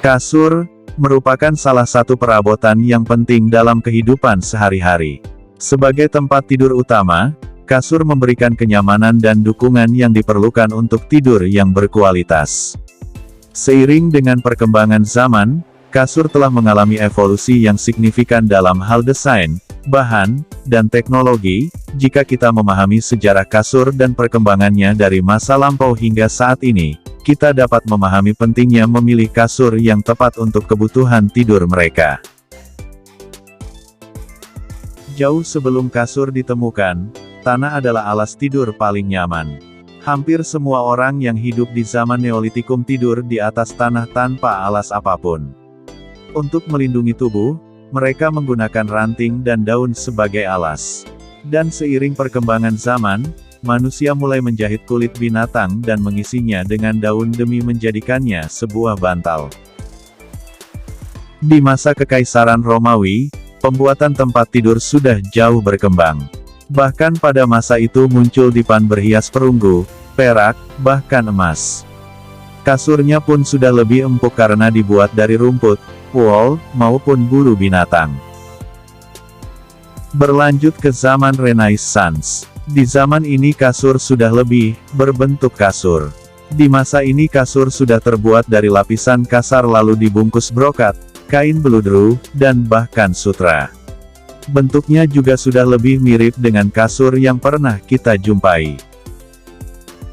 Kasur merupakan salah satu perabotan yang penting dalam kehidupan sehari-hari. Sebagai tempat tidur utama, kasur memberikan kenyamanan dan dukungan yang diperlukan untuk tidur yang berkualitas. Seiring dengan perkembangan zaman, kasur telah mengalami evolusi yang signifikan dalam hal desain, bahan, dan teknologi. Jika kita memahami sejarah kasur dan perkembangannya dari masa lampau hingga saat ini, kita dapat memahami pentingnya memilih kasur yang tepat untuk kebutuhan tidur mereka. Jauh sebelum kasur ditemukan, tanah adalah alas tidur paling nyaman. Hampir semua orang yang hidup di zaman Neolitikum tidur di atas tanah tanpa alas apapun. Untuk melindungi tubuh, mereka menggunakan ranting dan daun sebagai alas. Dan seiring perkembangan zaman, manusia mulai menjahit kulit binatang dan mengisinya dengan daun demi menjadikannya sebuah bantal. Di masa Kekaisaran Romawi, pembuatan tempat tidur sudah jauh berkembang. Bahkan pada masa itu muncul dipan berhias perunggu, perak, bahkan emas. Kasurnya pun sudah lebih empuk karena dibuat dari rumput, wool, maupun bulu binatang. Berlanjut ke zaman Renaissance. Di zaman ini kasur sudah lebih berbentuk kasur. Di masa ini kasur sudah terbuat dari lapisan kasar lalu dibungkus brokat, kain beludru, dan bahkan sutra. Bentuknya juga sudah lebih mirip dengan kasur yang pernah kita jumpai.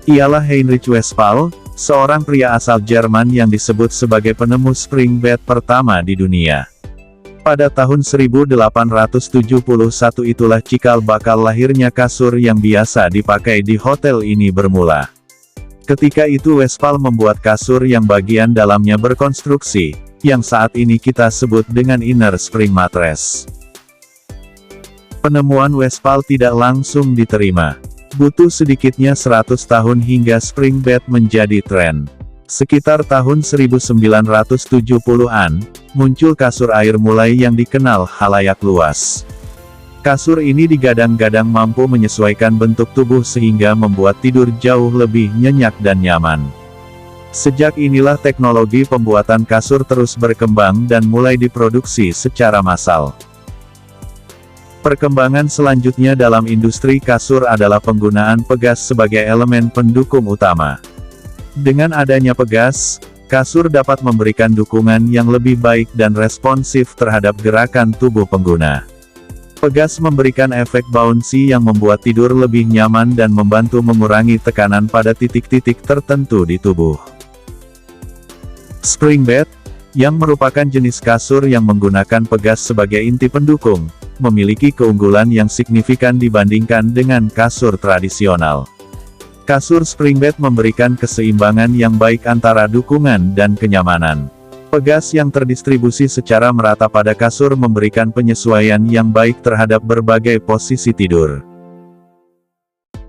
Ialah Heinrich Westphal, seorang pria asal Jerman yang disebut sebagai penemu spring bed pertama di dunia. Pada tahun 1871 itulah cikal bakal lahirnya kasur yang biasa dipakai di hotel ini bermula. Ketika itu Westphal membuat kasur yang bagian dalamnya berkonstruksi, yang saat ini kita sebut dengan inner spring mattress. Penemuan Westphal tidak langsung diterima. Butuh sedikitnya 100 tahun hingga spring bed menjadi tren. Sekitar tahun 1970-an, muncul kasur air mulai yang dikenal khalayak luas. Kasur ini digadang-gadang mampu menyesuaikan bentuk tubuh sehingga membuat tidur jauh lebih nyenyak dan nyaman. Sejak inilah teknologi pembuatan kasur terus berkembang dan mulai diproduksi secara massal. Perkembangan selanjutnya dalam industri kasur adalah penggunaan pegas sebagai elemen pendukung utama. Dengan adanya pegas, kasur dapat memberikan dukungan yang lebih baik dan responsif terhadap gerakan tubuh pengguna. Pegas memberikan efek bouncy yang membuat tidur lebih nyaman dan membantu mengurangi tekanan pada titik-titik tertentu di tubuh. Spring bed, yang merupakan jenis kasur yang menggunakan pegas sebagai inti pendukung, memiliki keunggulan yang signifikan dibandingkan dengan kasur tradisional. Kasur spring bed memberikan keseimbangan yang baik antara dukungan dan kenyamanan. Pegas yang terdistribusi secara merata pada kasur memberikan penyesuaian yang baik terhadap berbagai posisi tidur.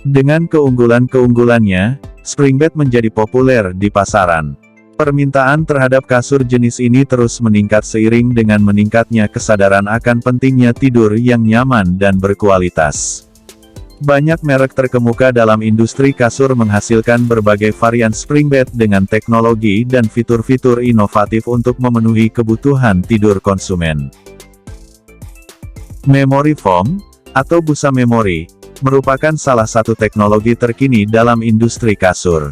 Dengan keunggulan-keunggulannya, spring bed menjadi populer di pasaran. Permintaan terhadap kasur jenis ini terus meningkat seiring dengan meningkatnya kesadaran akan pentingnya tidur yang nyaman dan berkualitas. Banyak merek terkemuka dalam industri kasur menghasilkan berbagai varian spring bed dengan teknologi dan fitur-fitur inovatif untuk memenuhi kebutuhan tidur konsumen. Memory foam, atau busa memori, merupakan salah satu teknologi terkini dalam industri kasur.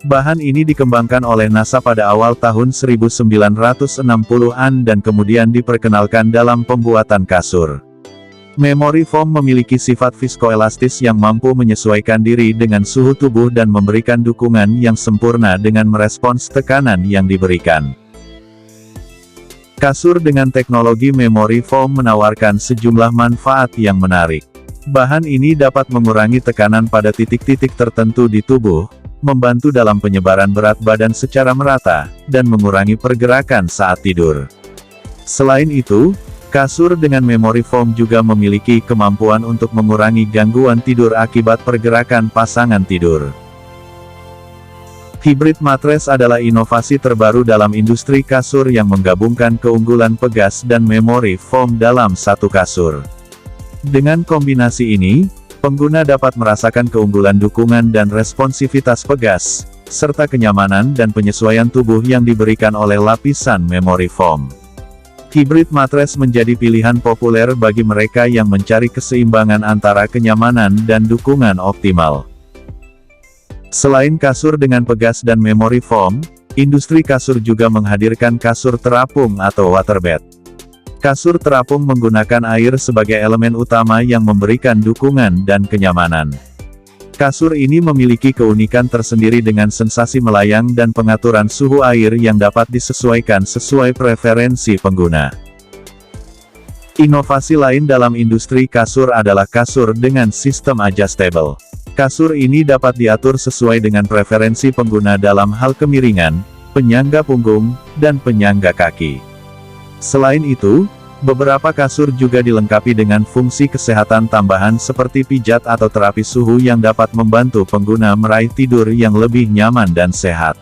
Bahan ini dikembangkan oleh NASA pada awal tahun 1960-an dan kemudian diperkenalkan dalam pembuatan kasur. Memory foam memiliki sifat viskoelastis yang mampu menyesuaikan diri dengan suhu tubuh dan memberikan dukungan yang sempurna dengan merespons tekanan yang diberikan. Kasur dengan teknologi memory foam menawarkan sejumlah manfaat yang menarik. Bahan ini dapat mengurangi tekanan pada titik-titik tertentu di tubuh, membantu dalam penyebaran berat badan secara merata, dan mengurangi pergerakan saat tidur. Selain itu, kasur dengan memory foam juga memiliki kemampuan untuk mengurangi gangguan tidur akibat pergerakan pasangan tidur. Hybrid mattress adalah inovasi terbaru dalam industri kasur yang menggabungkan keunggulan pegas dan memory foam dalam satu kasur. Dengan kombinasi ini, pengguna dapat merasakan keunggulan dukungan dan responsivitas pegas, serta kenyamanan dan penyesuaian tubuh yang diberikan oleh lapisan memori foam. Hybrid mattress menjadi pilihan populer bagi mereka yang mencari keseimbangan antara kenyamanan dan dukungan optimal. Selain kasur dengan pegas dan memori foam, industri kasur juga menghadirkan kasur terapung atau waterbed. Kasur terapung menggunakan air sebagai elemen utama yang memberikan dukungan dan kenyamanan. Kasur ini memiliki keunikan tersendiri dengan sensasi melayang dan pengaturan suhu air yang dapat disesuaikan sesuai preferensi pengguna. Inovasi lain dalam industri kasur adalah kasur dengan sistem adjustable. Kasur ini dapat diatur sesuai dengan preferensi pengguna dalam hal kemiringan, penyangga punggung, dan penyangga kaki. Selain itu, beberapa kasur juga dilengkapi dengan fungsi kesehatan tambahan seperti pijat atau terapi suhu yang dapat membantu pengguna meraih tidur yang lebih nyaman dan sehat.